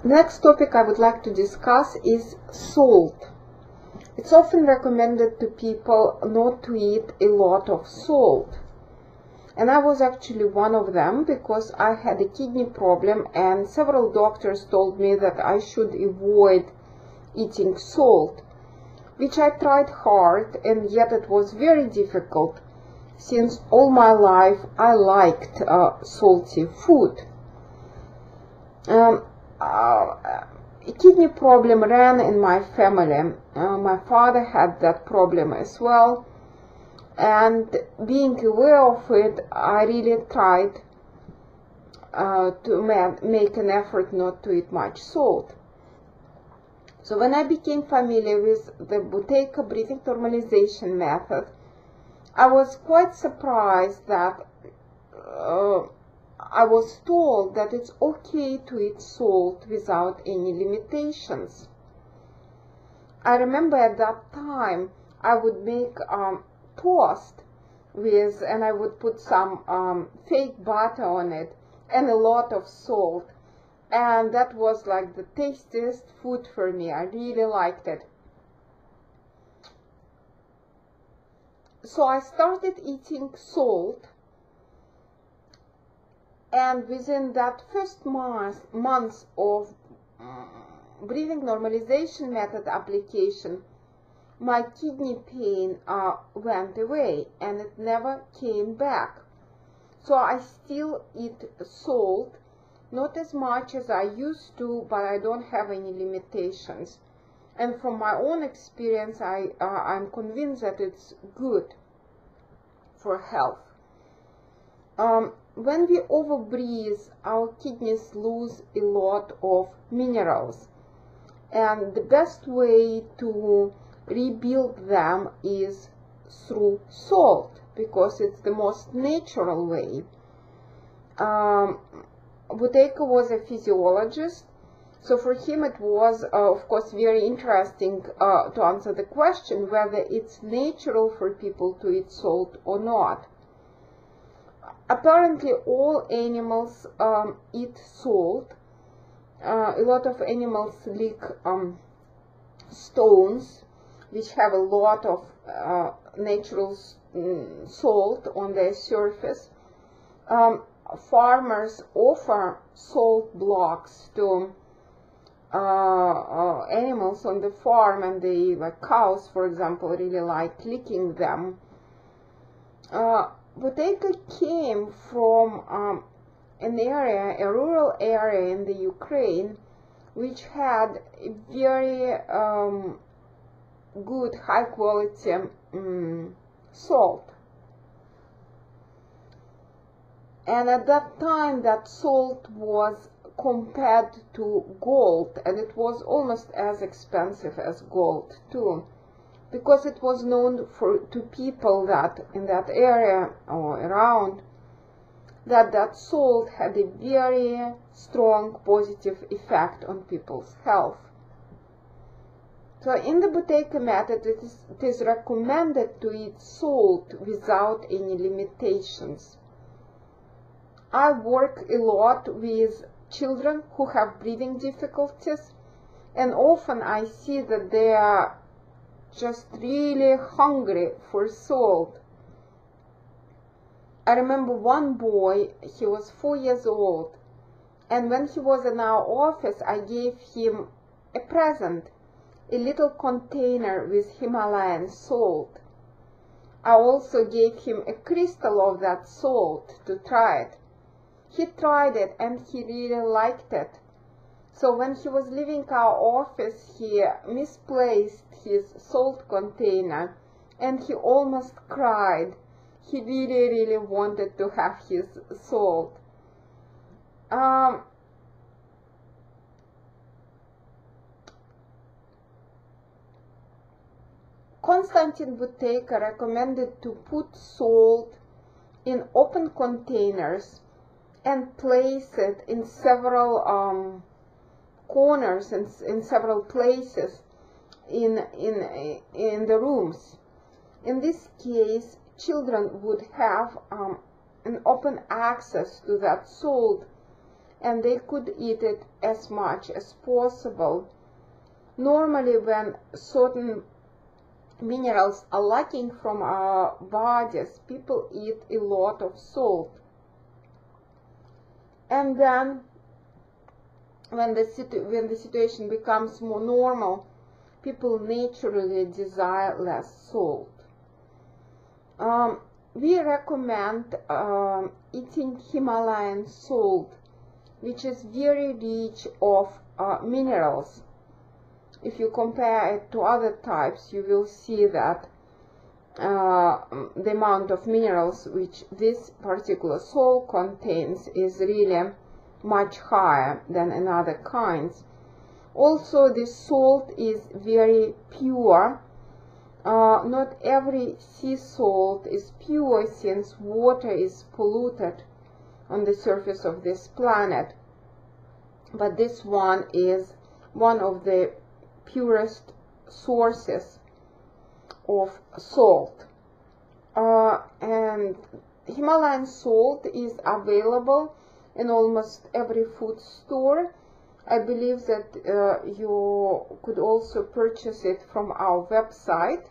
Next topic I would like to discuss is salt. It's often recommended to people not to eat a lot of salt. And I was actually one of them because I had a kidney problem and several doctors told me that I should avoid eating salt, which I tried hard, and yet it was very difficult since all my life I liked salty food. A kidney problem ran in my family. My father had that problem as well, and being aware of it, I really tried to make an effort not to eat much salt. So when I became familiar with the Buteyko Breathing Normalization Method, I was quite surprised that I was told that it's okay to eat salt without any limitations. I remember at that time I would make toast and I would put some fake butter on it and a lot of salt, and that was like the tastiest food for me. I really liked it. So I started eating salt, and within that first month of breathing normalization method application, my kidney pain went away and it never came back. So I still eat salt, not as much as I used to, but I don't have any limitations. And from my own experience, I'm convinced that it's good for health. When we overbreathe, our kidneys lose a lot of minerals, and the best way to rebuild them is through salt, because it's the most natural way. Buteyko was a physiologist, so for him it was, of course, very interesting to answer the question whether it's natural for people to eat salt or not. Apparently all animals eat salt. A lot of animals lick stones which have a lot of natural salt on their surface. Farmers offer salt blocks to animals on the farm, and they, like cows for example, really like licking them. Buteyko came from a rural area in the Ukraine, which had a very good, high quality salt. And at that time, that salt was compared to gold, and it was almost as expensive as gold too, because it was known to people that in that area or around that salt had a very strong positive effect on people's health. So in the Buteyko method, it is recommended to eat salt without any limitations. I work a lot with children who have breathing difficulties, and often I see that they are just really hungry for salt. I remember one boy, he was 4 years old, and when he was in our office, I gave him a present, a little container with Himalayan salt. I also gave him a crystal of that salt to try it. He tried it and he really liked it. So when he was leaving our office, he misplaced his salt container and he almost cried. He really, really wanted to have his salt. Konstantin Buteyko recommended to put salt in open containers and place it in several corners and in several places in the rooms. In this case, children would have an open access to that salt, and they could eat it as much as possible. Normally, when certain minerals are lacking from our bodies, people eat a lot of salt. And then when the situation becomes more normal, people naturally desire less salt. We recommend eating Himalayan salt, which is very rich of minerals. If you compare it to other types, you will see that the amount of minerals which this particular salt contains is really much higher than in other kinds. Also, this salt is very pure. Not every sea salt is pure, since water is polluted on the surface of this planet, but this one is one of the purest sources of salt. And Himalayan salt is available in almost every food store. I believe that you could also purchase it from our website.